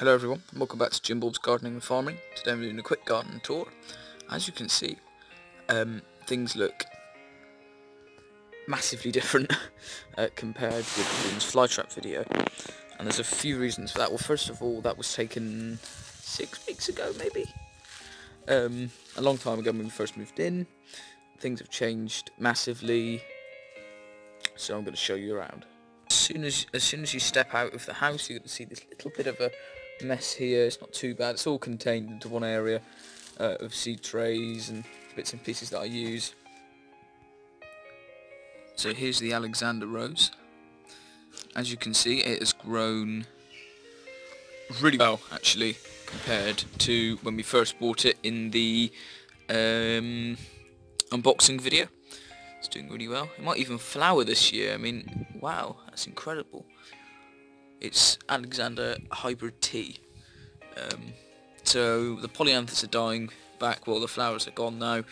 Hello everyone, and welcome back to Jim Bob's Gardening and Farming. Today I'm doing a quick garden tour. As you can see, things look massively different compared with Jim's flytrap video. And there's a few reasons for that. Well, first of all, that was taken 6 weeks ago, maybe? A long time ago when we first moved in. Things have changed massively, so I'm going to show you around. As soon as you step out of the house, you're going to see this little bit of a mess here. It's not too bad. It's all contained into one area of seed trays and bits and pieces that I use. So here's the Alexander rose. As you can see, it has grown really well, actually, compared to when we first bought it in the unboxing video. It's doing really well. It might even flower this year. I mean, wow, that's incredible. It's Alexander Hybrid T. So the polyanthus are dying back, well, the flowers are gone now.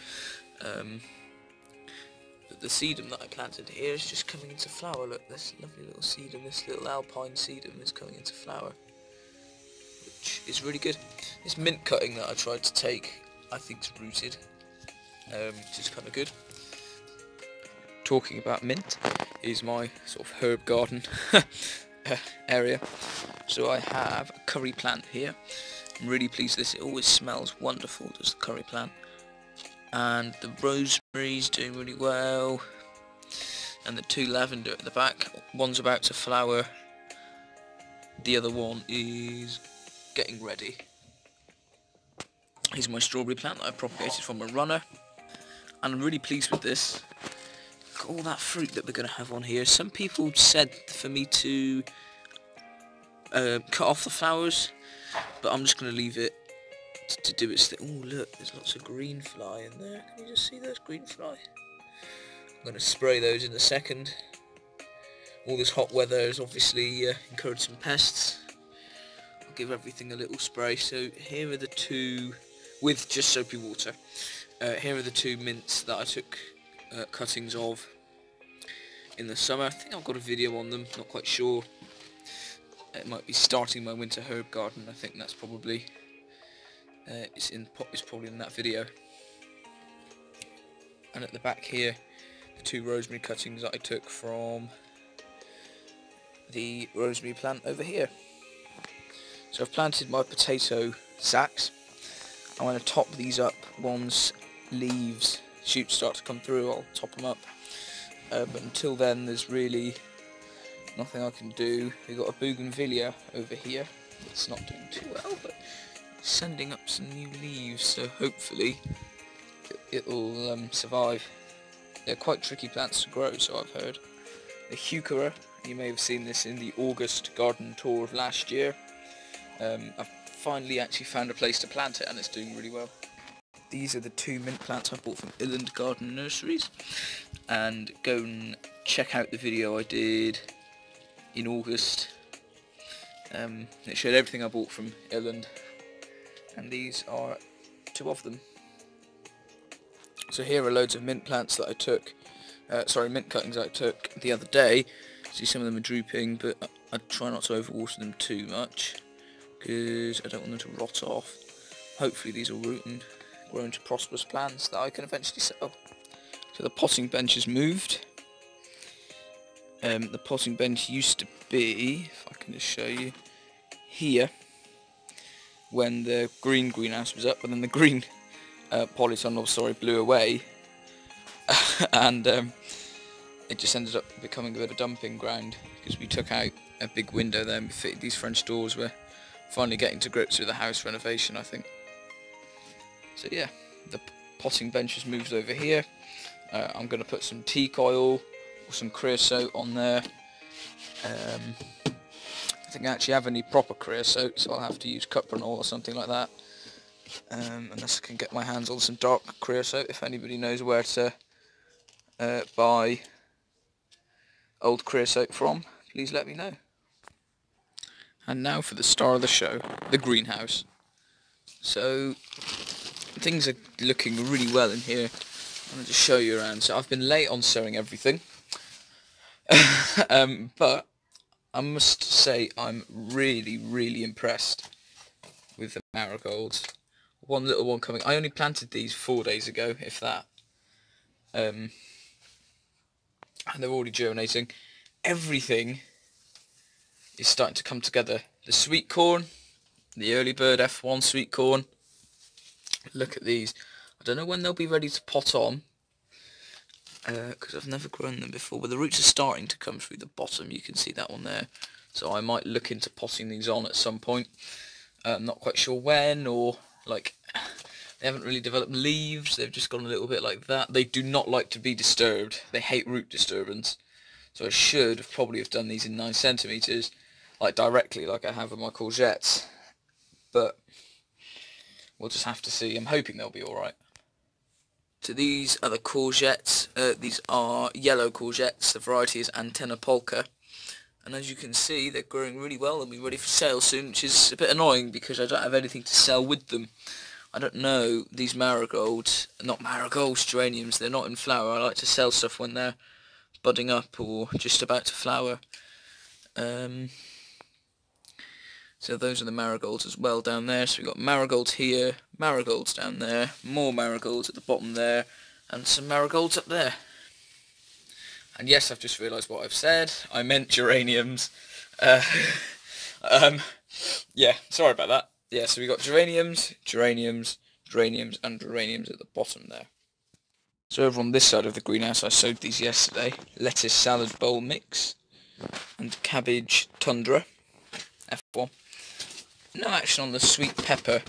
But the sedum that I planted here is just coming into flower. Look, this lovely little sedum, this little alpine sedum is coming into flower, which is really good. This mint cutting that I tried to take, I think is rooted, which is kind of good. Talking about mint, is my sort of herb garden area. So I have a curry plant here. I'm really pleased with this. It always smells wonderful, does the curry plant. And the rosemary's doing really well. And the two lavender at the back. One's about to flower. The other one is getting ready. Here's my strawberry plant that I propagated from a runner. And I'm really pleased with this. All that fruit that we're going to have on here. Some people said for me to cut off the flowers, but I'm just going to leave it to do its thing. Oh look, there's lots of green fly in there. Can you just see those green fly? I'm going to spray those in a second. All this hot weather has obviously encouraged some pests. I'll give everything a little spray. So here are the two, with just soapy water. Here are the two mints that I took cuttings of in the summer. I think I've got a video on them, not quite sure. It might be starting my winter herb garden. I think that's probably it's probably in that video. And at the back here, the two rosemary cuttings that I took from the rosemary plant over here. So I've planted my potato sacks. I'm going to top these up once leaves, shoots start to come through. I'll top them up, but until then there's really nothing I can do. We've got a bougainvillea over here. It's not doing too well, but it's sending up some new leaves, so hopefully it'll survive. They're quite tricky plants to grow, so I've heard. The heuchera, you may have seen this in the August garden tour of last year. I've finally actually found a place to plant it, and it's doing really well. These are the two mint plants I bought from Illand Garden Nurseries, and go and check out the video I did in August. It showed everything I bought from Illand, and these are two of them. So here are loads of mint plants that I took, mint cuttings I took the other day. See, some of them are drooping, but I try not to overwater them too much because I don't want them to rot off. Hopefully these will root and grow into prosperous plants that I can eventually sell. So the potting bench has moved. The potting bench used to be, if I can just show you, here when the greenhouse was up, and then the green polytunnel blew away, and it just ended up becoming a bit of a dumping ground because we took out a big window there and we fitted these French doors. We're finally getting to grips with the house renovation, I think. So yeah, the potting bench has moved over here. I'm going to put some teak oil or some creosote on there. I think I actually have any proper creosote, so I'll have to use cuprinol or something like that. Unless I can get my hands on some dark creosote. If anybody knows where to buy old creosote from, please let me know. And now for the star of the show, the greenhouse. So things are looking really well in here. I'm going to just show you around. So I've been late on sowing everything, but I must say I'm really impressed with the marigolds. One little one coming. I only planted these 4 days ago, if that. And they're already germinating. Everything is starting to come together. The sweet corn, the early bird F1 sweet corn. Look at these. I don't know when they'll be ready to pot on, because I've never grown them before, but the roots are starting to come through the bottom. You can see that one there. So I might look into potting these on at some point. I'm not quite sure when, or like they haven't really developed leaves. They've just gone a little bit like that. They do not like to be disturbed. They hate root disturbance. So I should have probably have done these in 9 centimeters, like directly, like I have with my courgettes. But we'll just have to see. I'm hoping they'll be alright. So these are the courgettes. These are yellow courgettes. The variety is Antenna Polka. And as you can see, they're growing really well. They'll be ready for sale soon, which is a bit annoying because I don't have anything to sell with them. I don't know, these marigolds, not marigolds, geraniums, they're not in flower. I like to sell stuff when they're budding up or just about to flower. So those are the marigolds as well down there. So we've got marigolds here, marigolds down there, more marigolds at the bottom there, and some marigolds up there. And yes, I've just realised what I've said. I meant geraniums. Yeah, sorry about that. Yeah, so we got geraniums, geraniums, geraniums, and geraniums at the bottom there. So over on this side of the greenhouse, I sowed these yesterday. Lettuce salad bowl mix and cabbage tundra, F1. No action on the sweet pepper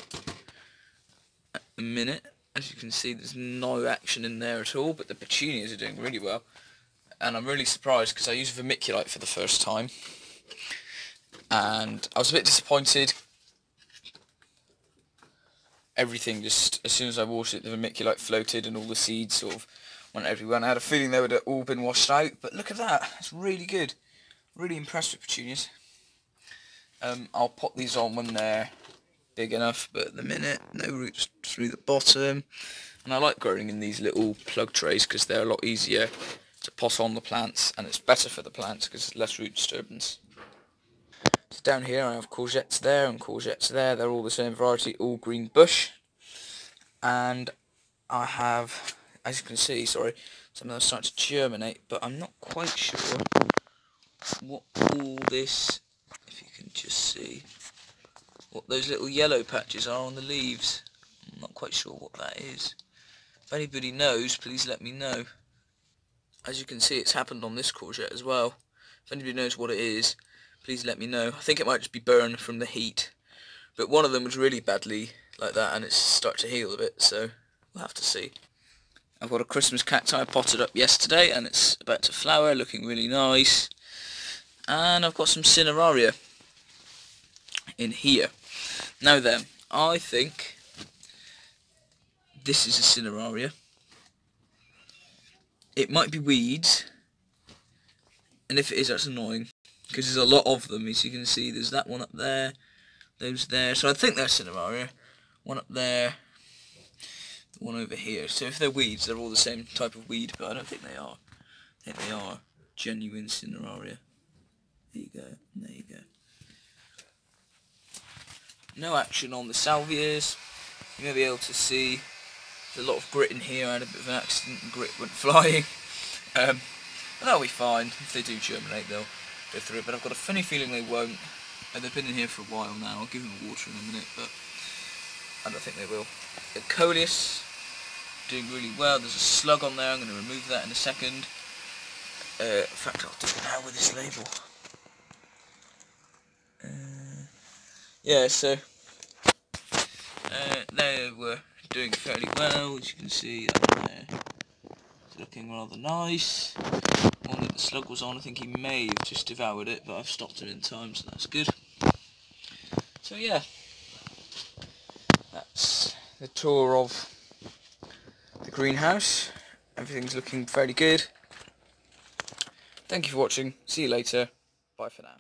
at the minute. As you can see, there's no action in there at all, but the petunias are doing really well. And I'm really surprised because I used vermiculite for the first time. And I was a bit disappointed. Everything just, as soon as I watered it, the vermiculite floated and all the seeds sort of went everywhere. And I had a feeling they would have all been washed out. But look at that, it's really good. Really impressed with petunias. I'll pop these on when they're big enough, but at the minute, no roots through the bottom. And I like growing in these little plug trays because they're a lot easier to pot on the plants, and it's better for the plants because there's less root disturbance. So down here I have courgettes there and courgettes there. They're all the same variety, all green bush. And I have, as you can see, sorry, some of them are starting to germinate, but I'm not quite sure what all this, if you can just see, what those little yellow patches are on the leaves. I'm not quite sure what that is. If anybody knows, please let me know. As you can see, it's happened on this courgette as well. If anybody knows what it is, please let me know. I think it might just be burned from the heat. But one of them was really badly like that, and it's started to heal a bit, so we'll have to see. I've got a Christmas cacti potted up yesterday, and it's about to flower, looking really nice. And I've got some cineraria in here. Now then, I think this is a cineraria. It might be weeds, and if it is, that's annoying, because there's a lot of them. As you can see, there's that one up there, those there, so I think they're cineraria. One up there, one over here. So if they're weeds, they're all the same type of weed, but I don't think they are. I think they are genuine cineraria. There you go, there you go. No action on the salvias. You may be able to see there's a lot of grit in here. I had a bit of an accident and grit went flying. But that'll be fine. If they do germinate, they'll go through it. But I've got a funny feeling they won't. They've been in here for a while now. I'll give them a water in a minute, but I don't think they will. The coleus, doing really well. There's a slug on there. I'm going to remove that in a second. In fact, I'll do it now with this label. Yeah, so they were doing fairly well, as you can see up there. It's looking rather nice. One that the slug was on, I think he may have just devoured it, but I've stopped him in time, so that's good. So yeah, that's the tour of the greenhouse. Everything's looking fairly good. Thank you for watching. See you later. Bye for now.